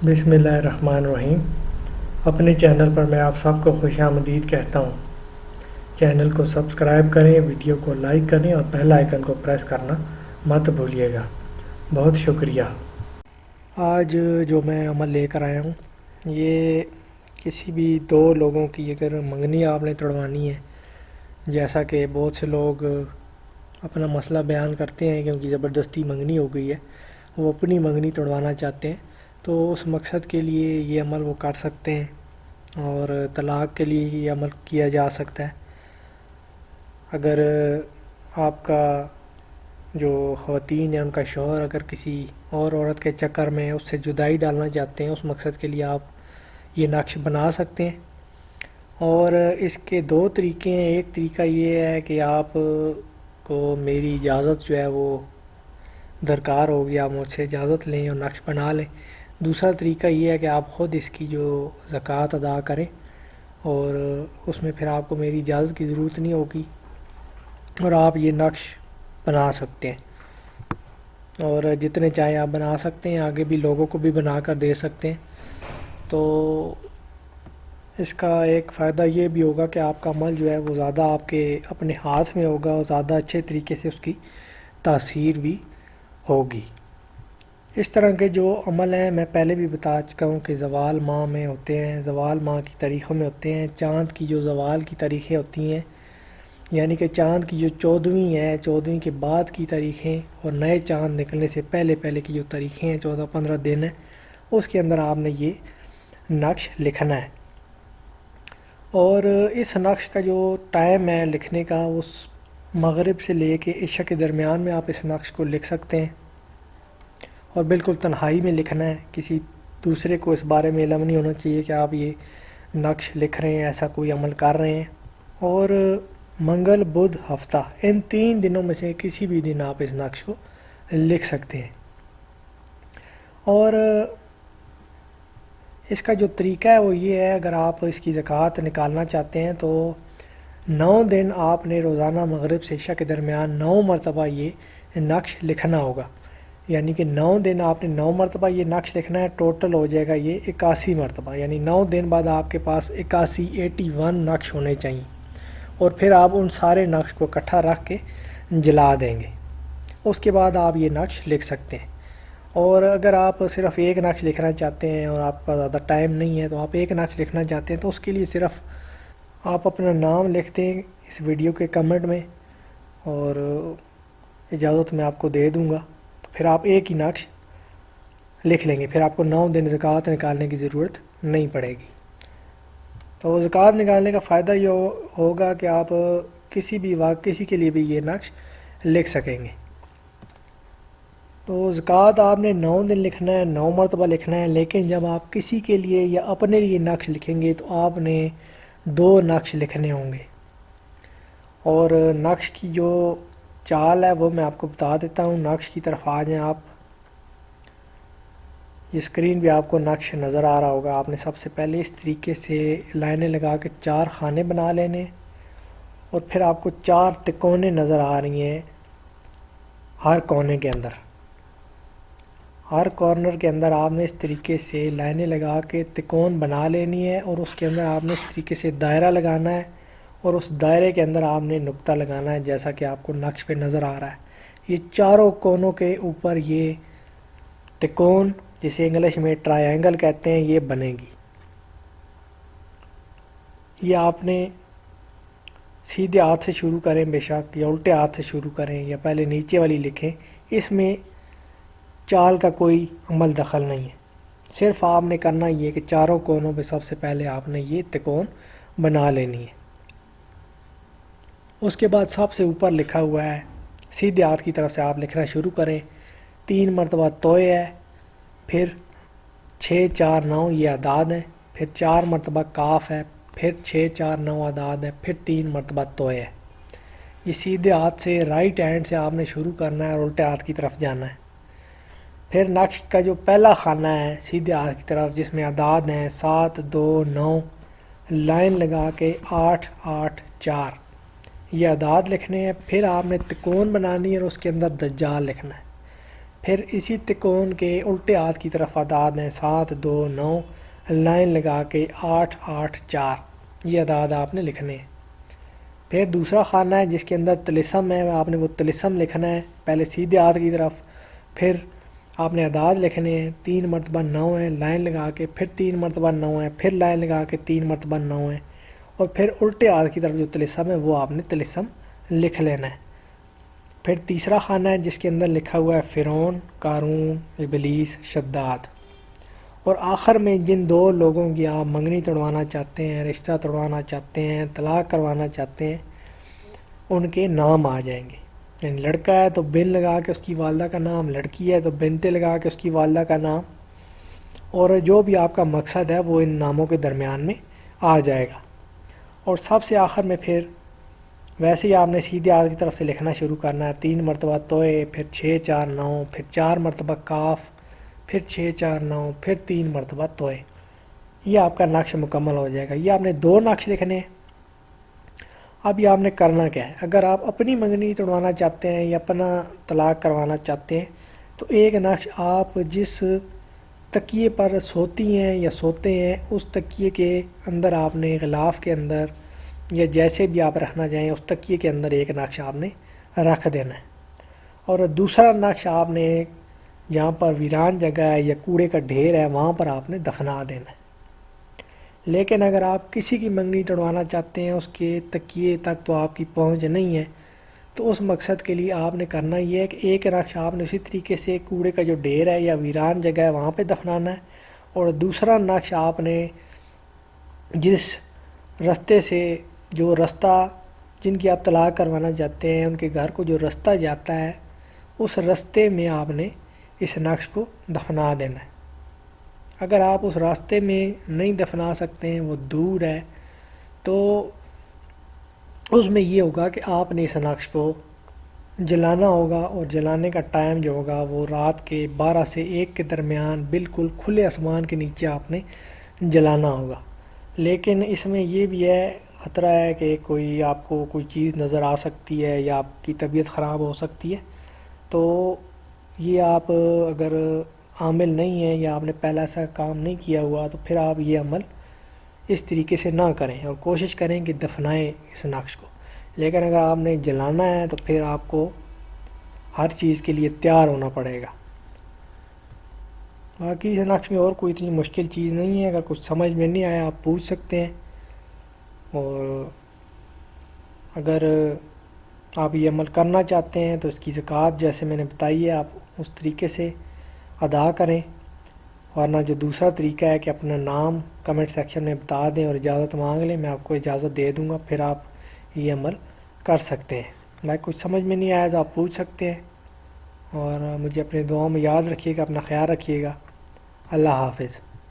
بسم اللہ الرحمن الرحیم۔ اپنے چینل پر میں آپ سب کو خوش آمدید کہتا ہوں۔ چینل کو سبسکرائب کریں، ویڈیو کو لائک کریں اور بیل آئیکن کو پریس کرنا مت بھولیے گا۔ بہت شکریہ۔ آج جو میں عمل لے کر آیا ہوں، یہ کسی بھی دو لوگوں کی اگر منگنی آپ نے توڑوانی ہے، جیسا کہ بہت سے لوگ اپنا مسئلہ بیان کرتے ہیں کہ ان کی زبردستی منگنی ہو گئی ہے، وہ اپنی منگنی توڑوانا چاہتے ہیں، تو اس مقصد کے لیے یہ عمل وہ کر سکتے ہیں اور طلاق کے لیے یہ عمل کیا جا سکتا ہے۔ اگر آپ کا جو خواتین ہیں، ان کا شوہر اگر کسی اور عورت کے چکر میں اس سے جدائی ڈالنا چاہتے ہیں، اس مقصد کے لیے آپ یہ نقش بنا سکتے ہیں۔ اور اس کے دو طریقے ہیں۔ ایک طریقہ یہ ہے کہ آپ کو میری اجازت جو ہے وہ درکار ہوگی، آپ مجھ سے اجازت لیں اور نقش بنا لیں۔ دوسرا طریقہ یہ ہے کہ آپ خود اس کی جو زکوٰۃ ادا کریں، اور اس میں پھر آپ کو میری اجازت کی ضرورت نہیں ہوگی اور آپ یہ نقش بنا سکتے ہیں، اور جتنے چاہیں آپ بنا سکتے ہیں، آگے بھی لوگوں کو بھی بنا کر دے سکتے ہیں۔ تو اس کا ایک فائدہ یہ بھی ہوگا کہ آپ کا عمل جو ہے وہ زیادہ آپ کے اپنے ہاتھ میں ہوگا اور زیادہ اچھے طریقے سے اس کی تاثیر بھی ہوگی۔ اس طرح کے جو عمل ہیں میں پہلے بھی بتا چکا ہوں کہ زوال ماہ میں ہوتے ہیں، زوال ماہ کی تاریخوں میں ہوتے ہیں۔ چاند کی جو زوال کی تاریخیں ہوتی ہیں، یعنی کہ چاند کی جو 14ویں ہے، 14ویں کے بعد کی تاریخیں، اور نئے چاند نکلنے سے پہلے پہلے کی جو تاریخیں ہیں، 14-15 دن ہیں، اس کے اندر آپ نے یہ نقش لکھنا ہے۔ اور اس نقش کا جو ٹائم ہے لکھنے کا، اس مغرب سے لے کے عشاء کے درمیان میں آپ اس نقش کو لکھ سکتے ہیں، اور بالکل تنہائی میں لکھنا ہے۔ کسی دوسرے کو اس بارے میں علم نہیں ہونا چاہیے کہ آپ یہ نقش لکھ رہے ہیں، ایسا کوئی عمل کر رہے ہیں۔ اور منگل، بدھ، ہفتہ، ان 3 دنوں میں سے کسی بھی دن آپ اس نقش کو لکھ سکتے ہیں۔ اور اس کا جو طریقہ ہے وہ یہ ہے، اگر آپ اس کی زکوٰۃ نکالنا چاہتے ہیں تو 9 دن آپ نے روزانہ مغرب سے عشاء کے درمیان 9 مرتبہ یہ نقش لکھنا ہوگا۔ یعنی کہ 9 دن آپ نے 9 مرتبہ یہ نقش لکھنا ہے، ٹوٹل ہو جائے گا یہ 81 مرتبہ، یعنی 9 دن بعد آپ کے پاس 81 نقش ہونے چاہیے، اور پھر آپ ان سارے نقش کو اکٹھا رکھ کے جلا دیں گے۔ اس کے بعد آپ یہ نقش لکھ سکتے ہیں۔ اور اگر آپ صرف ایک نقش لکھنا چاہتے ہیں اور آپ کا زیادہ ٹائم نہیں ہے، تو آپ ایک نقش لکھنا چاہتے ہیں، تو اس کے لیے صرف آپ اپنا نام لکھ دیں اس ویڈیو کے کمنٹ میں، اور اجازت میں آپ کو دے دوں گا، پھر آپ ایک ہی نقش لکھ لیں گے، پھر آپ کو 9 دن زکوٰۃ نکالنے کی ضرورت نہیں پڑے گی۔ تو زکوٰۃ نکالنے کا فائدہ یہ ہوگا کہ آپ کسی بھی وقت کسی کے لیے بھی یہ نقش لکھ سکیں گے۔ تو زکوٰۃ آپ نے 9 دن لکھنا ہے، 9 مرتبہ لکھنا ہے، لیکن جب آپ کسی کے لیے یا اپنے لیے نقش لکھیں گے تو آپ نے 2 نقش لکھنے ہوں گے۔ اور نقش کی جو چال ہے وہ میں آپ کو بتا دیتا ہوں۔ نقش کی طرف آ جائیں آپ، یہ اسکرین پہ آپ کو نقش نظر آ رہا ہوگا۔ آپ نے سب سے پہلے اس طریقے سے لائنیں لگا کے 4 خانے بنا لینے، اور پھر آپ کو 4 تکونے نظر آ رہی ہیں ہر کونے کے اندر۔ ہر کارنر کے اندر آپ نے اس طریقے سے لائنیں لگا کے تکون بنا لینی ہے، اور اس کے اندر آپ نے اس طریقے سے دائرہ لگانا ہے، اور اس دائرے کے اندر آپ نے نقطہ لگانا ہے، جیسا کہ آپ کو نقش پہ نظر آ رہا ہے۔ یہ چاروں کونوں کے اوپر یہ تکون، جسے انگلش میں ٹرائی اینگل کہتے ہیں، یہ بنے گی۔ یہ آپ نے سیدھے ہاتھ سے شروع کریں بے شک، یا الٹے ہاتھ سے شروع کریں، یا پہلے نیچے والی لکھیں، اس میں چال کا کوئی عمل دخل نہیں ہے۔ صرف آپ نے کرنا یہ کہ چاروں کونوں پہ سب سے پہلے آپ نے یہ تکون بنا لینی ہے۔ اس کے بعد سب سے اوپر لکھا ہوا ہے، سیدھے ہاتھ کی طرف سے آپ لکھنا شروع کریں۔ 3 مرتبہ توئے ہے، پھر 6 4 9 یہ اعداد ہیں، پھر 4 مرتبہ کاف ہے، پھر 6 4 9 اعداد ہے، پھر 3 مرتبہ توئے ہے۔ یہ سیدھے ہاتھ سے رائٹ ہینڈ سے آپ نے شروع کرنا ہے اور الٹے ہاتھ کی طرف جانا ہے۔ پھر نقش کا جو پہلا خانہ ہے سیدھے ہاتھ کی طرف، جس میں اعداد ہیں 7 2 9، لائن لگا کے 8 8 4 یہ اعداد لکھنے ہیں۔ پھر آپ نے تکون بنانی ہے اور اس کے اندر دجال لکھنا ہے۔ پھر اسی تکون کے الٹے ہاتھ کی طرف اعداد ہیں 7 2 9، لائن لگا کے 8 8 4، یہ اعداد آپ نے لکھنے ہیں۔ پھر دوسرا خانہ ہے جس کے اندر طلسم ہے، آپ نے وہ طلسم لکھنا ہے پہلے سیدھے ہاتھ کی طرف، پھر آپ نے اعداد لکھنے ہیں 3 مرتبہ 9 ہے، لائن لگا کے، پھر 3 مرتبہ 9 ہے، پھر لائن لگا کے 3 مرتبہ 9 ہے، اور پھر الٹے ہاتھ کی طرف جو طلسم ہے وہ آپ نے طلسم لکھ لینا ہے۔ پھر تیسرا خانہ ہے جس کے اندر لکھا ہوا ہے فرعون، قارون، ابلیس، شداد، اور آخر میں جن دو لوگوں کی آپ منگنی توڑوانا چاہتے ہیں، رشتہ توڑوانا چاہتے ہیں، طلاق کروانا چاہتے ہیں، ان کے نام آ جائیں گے۔ یعنی لڑکا ہے تو بن لگا کے اس کی والدہ کا نام، لڑکی ہے تو بنتے لگا کے اس کی والدہ کا نام، اور جو بھی آپ کا مقصد ہے وہ ان ناموں کے درمیان میں آ جائے گا۔ اور سب سے آخر میں پھر ویسے ہی آپ نے سیدھے ہاتھ کی طرف سے لکھنا شروع کرنا ہے، 3 مرتبہ توئے، پھر 6 4 9، پھر 4 مرتبہ کاف، پھر 6 4 9، پھر 3 مرتبہ توئے۔ یہ آپ کا نقش مکمل ہو جائے گا۔ یہ آپ نے 2 نقش لکھنے ہیں۔ اب یہ آپ نے کرنا کیا ہے، اگر آپ اپنی منگنی توڑوانا چاہتے ہیں یا اپنا طلاق کروانا چاہتے ہیں تو ایک نقش آپ جس تکیے پر سوتی ہیں یا سوتے ہیں اس تکیے کے اندر آپ نے غلاف کے اندر یا جیسے بھی آپ رکھنا چاہیں اس تکیے کے اندر ایک نقش آپ نے رکھ دینا ہے، اور دوسرا نقش آپ نے جہاں پر ویران جگہ ہے یا کوڑے کا ڈھیر ہے وہاں پر آپ نے دفنا دینا ہے۔ لیکن اگر آپ کسی کی منگنی توڑوانا چاہتے ہیں اس کے تکیے تک تو آپ کی پہنچ نہیں ہے، تو اس مقصد کے لیے آپ نے کرنا یہ ہے کہ ایک نقش آپ نے اسی طریقے سے کوڑے کا جو ڈھیر ہے یا ویران جگہ ہے وہاں پہ دفنانا ہے، اور دوسرا نقش آپ نے جس رستے سے جو رستہ جن کی آپ طلاق کروانا چاہتے ہیں ان کے گھر کو جو رستہ جاتا ہے اس رستے میں آپ نے اس نقش کو دفنا دینا ہے۔ اگر آپ اس راستے میں نہیں دفنا سکتے ہیں، وہ دور ہے، تو اس میں یہ ہوگا کہ آپ نے اس نقش کو جلانا ہوگا، اور جلانے کا ٹائم جو ہوگا وہ رات کے 12 سے 1 کے درمیان بالکل کھلے آسمان کے نیچے آپ نے جلانا ہوگا۔ لیکن اس میں یہ بھی ہے خطرہ ہے کہ کوئی آپ کو کوئی چیز نظر آ سکتی ہے یا آپ کی طبیعت خراب ہو سکتی ہے، تو یہ آپ اگر عامل نہیں ہیں یا آپ نے پہلا ایسا کام نہیں کیا ہوا تو پھر آپ یہ عمل اس طریقے سے نہ کریں، اور کوشش کریں کہ دفنائیں اس نقش کو۔ لیکن اگر آپ نے جلانا ہے تو پھر آپ کو ہر چیز کے لیے تیار ہونا پڑے گا۔ باقی اس نقش میں اور کوئی اتنی مشکل چیز نہیں ہے، اگر کچھ سمجھ میں نہیں آیا آپ پوچھ سکتے ہیں، اور اگر آپ یہ عمل کرنا چاہتے ہیں تو اس کی زکوٰۃ جیسے میں نے بتائی ہے آپ اس طریقے سے ادا کریں، ورنہ جو دوسرا طریقہ ہے کہ اپنا نام کمنٹ سیکشن میں بتا دیں اور اجازت مانگ لیں، میں آپ کو اجازت دے دوں گا، پھر آپ یہ عمل کر سکتے ہیں۔ لائک کچھ سمجھ میں نہیں آیا تو آپ پوچھ سکتے ہیں، اور مجھے اپنے دعاؤں میں یاد رکھیے گا، اپنا خیال رکھیے گا۔ اللہ حافظ۔